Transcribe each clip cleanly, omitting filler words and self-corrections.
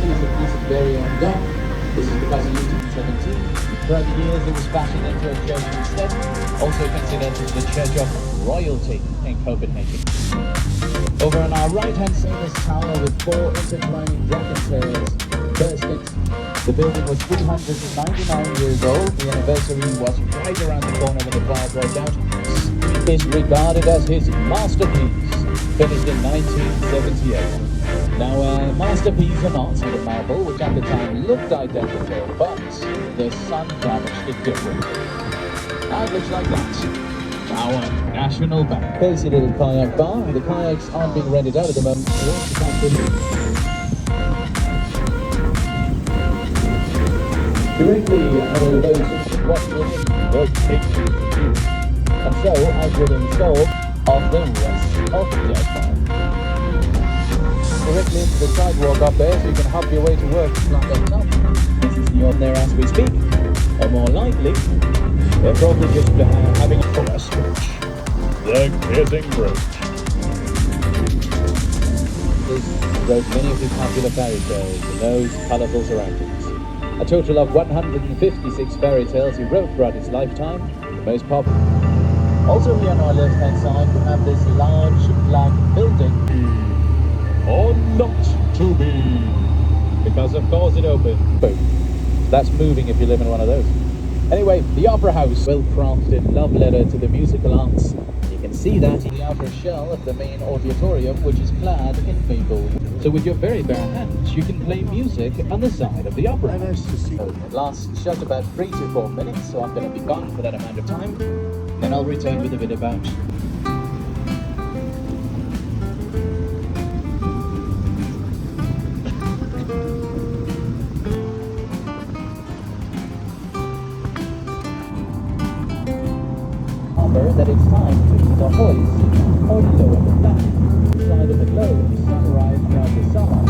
is the piece's very own dock. This is because it used to be 17. Throughout the years it was fashioned into a church instead, also considered the Church of Royalty in Copenhagen. Over on our right hand side is tower with 4 intertwining drunken stairs. The building was 399 years old. The anniversary was right around the corner when the fire broke out. Is regarded as his masterpiece, finished in 1978. Now, a masterpiece or not, with a marble, which at the time looked identical, but the sun vanished it differently. Now it looks like that. Our National Bank. Fancy little kayak bar. The kayaks aren't being rented out at the moment. Directly under those what will take you. And so, as will install of the rest of the deadline. Directly into the sidewalk up there, so you can hop your way to work. This is the on there as we speak. Or more likely, they're probably just having a stretch. The Kissing Bridge. This wrote many of the popular fairy tales in those colourful surroundings. A total of 156 fairy tales he wrote throughout his lifetime, the most popular. Also here on our left-hand side, we have this large black building. Or not to be. Because of course it opened. Boom. That's moving if you live in one of those. Anyway, the Opera House, well-crafted love letter to the musical arts. You can see that in the outer shell of the main auditorium, which is clad in maple. So with your very bare hands, you can play music on the side of the Opera House. It lasts just about 3 to 4 minutes, so I'm going to be gone for that amount of time. Then I'll return with a bit about that it's time to either hoist or lower the flag. Side of the globe, sunrise throughout the summer.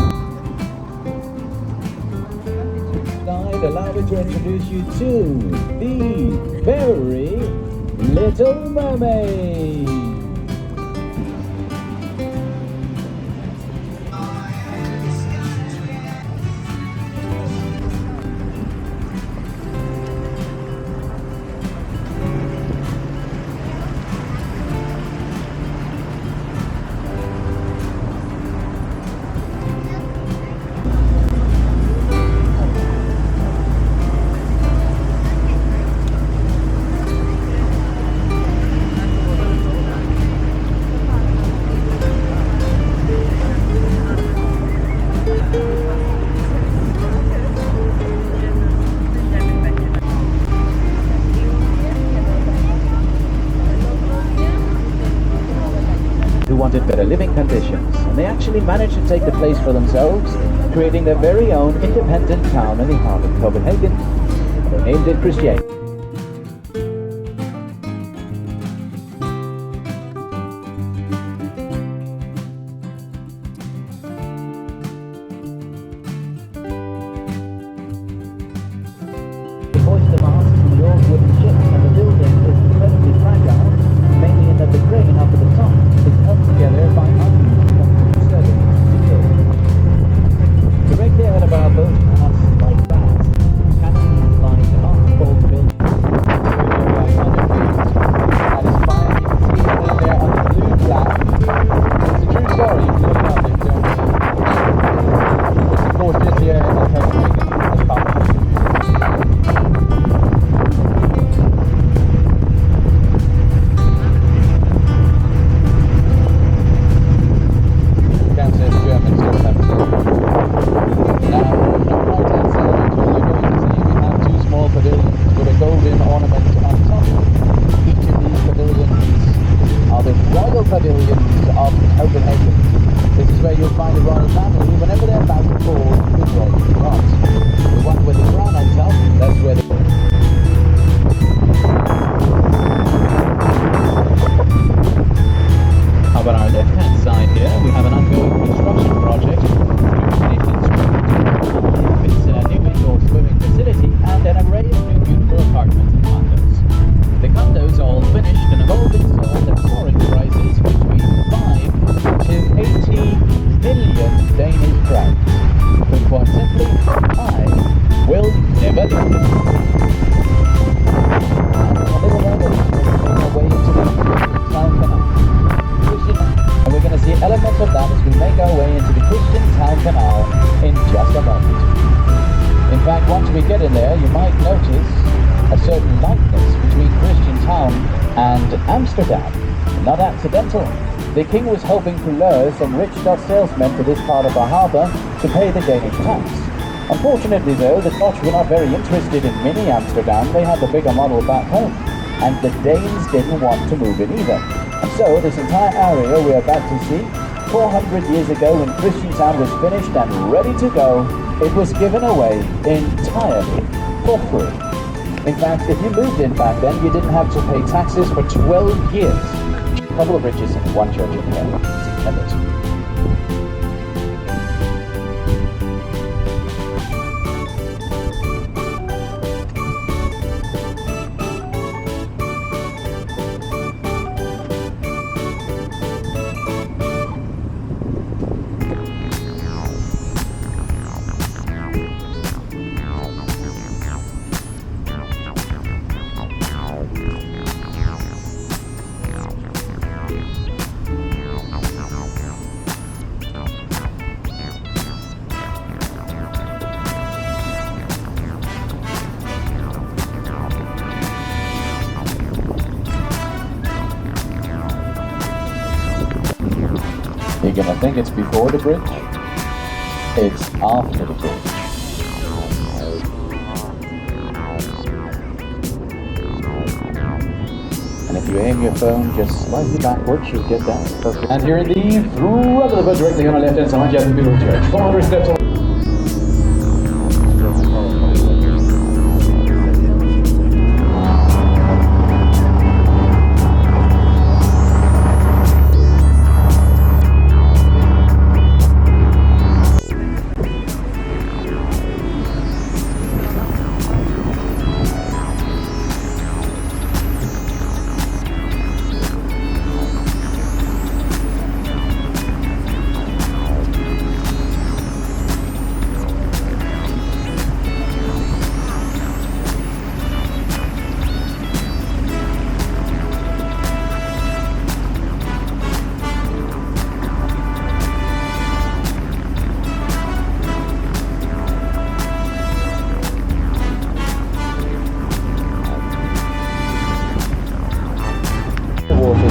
I'd allow me to introduce you to the very Little Mermaid. Wanted better living conditions, and they actually managed to take the place for themselves, creating their very own independent town in the heart of Copenhagen. They named it Christiania. The hoist the masts from the old wooden ships, and the building is incredibly fragile, mainly in that the crane up at the top is held together by unused steel. Directly ahead of our boat, and like that, Canal lies an off-bold building. That is fine, you can see it in there on the blue flag. It's a true story, if you look up it, don't you? It's of course just here in Copenhagen as part of it. Pavilions of Copenhagen. This is where you'll find the royal family whenever they're about to fall with royal cards. The one with the crown on top, that's where the... Up on our left-hand side here, we have an ongoing construction project. It's a new indoor swimming facility and an array of new beautiful apartments and condos. The condos are all finished and have all been sold at soaring prices between 5 to 80 million Danish crowns. I will never leave it. And a little later, we're making our way into the town canal. And we're going to see elements of that as we make our way into the Christian Town Canal in just a moment. In fact, once we get in there, you might notice a certain likeness between Christian Town and Amsterdam. Not accidental. The king was hoping to lure some rich Dutch salesmen to this part of the harbour to pay the Danish tax. Unfortunately though, the Dutch were not very interested in mini Amsterdam. They had the bigger model back home, and the Danes didn't want to move in either. And so this entire area we're about to see, 400 years ago when Christian Town was finished and ready to go, it was given away entirely for free. In fact, if you moved in back then, you didn't have to pay taxes for 12 years. A couple of bridges and one church in here. You're gonna think it's before the bridge. It's after the bridge. And if you aim your phone just slightly backwards, you'll get that. Perfect. And here in the front of the boat, directly on the left hand side, you have the beautiful church. 400 steps.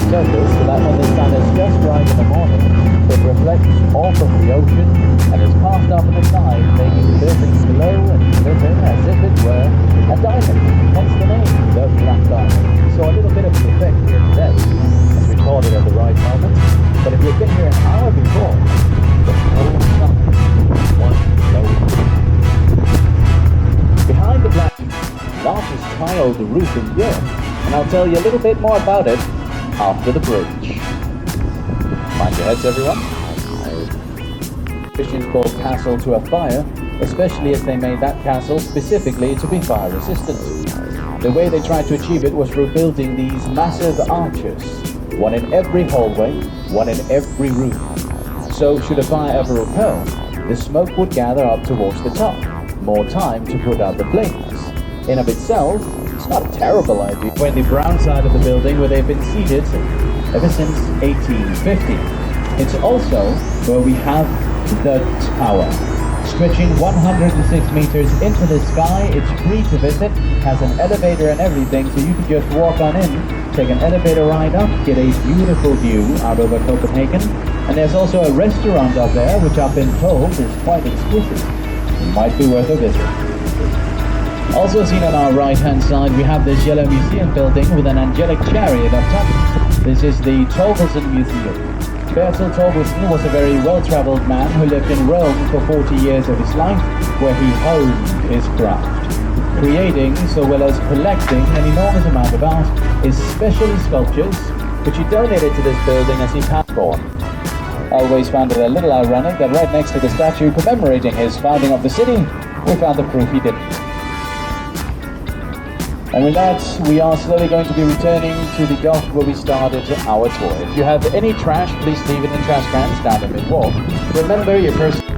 Surface, so that when the sun is just right in the morning, it reflects off of the ocean and is passed up on the side, making the buildings glow and glitter as if it were a diamond. Hence the name, the Black Diamond. So a little bit of the effect here today, as we called it at the right moment. But if you've been here an hour before, the whole sun was glowing. Behind the black, largest tiled roof in Europe, and I'll tell you a little bit more about it after the bridge. Mind your heads, everyone. Christians built castle to a fire, especially as they made that castle specifically to be fire resistant. The way they tried to achieve it was through building these massive arches, one in every hallway, one in every room. So should a fire ever occur, the smoke would gather up towards the top, more time to put out the flames. In of itself, it's not a terrible idea. We're in the brown side of the building where they've been seated ever since 1850. It's also where we have the tower. Stretching 106 meters into the sky, it's free to visit, has an elevator and everything, so you can just walk on in, take an elevator ride up, get a beautiful view out over Copenhagen, and there's also a restaurant up there, which I've been told is quite exquisite. It might be worth a visit. Also seen on our right hand side, we have this yellow museum building with an angelic chariot up top. This is the Torkelson Museum. Bertel Torkelson was a very well-travelled man who lived in Rome for 40 years of his life, where he honed his craft, creating so well as collecting an enormous amount of art, especially sculptures, which he donated to this building as he passed on. I always found it a little ironic that right next to the statue commemorating his founding of the city, we found the proof he didn't. And with that, we are slowly going to be returning to the dock where we started our tour. If you have any trash, please leave it in trash cans down the mid-wall. Remember your personal...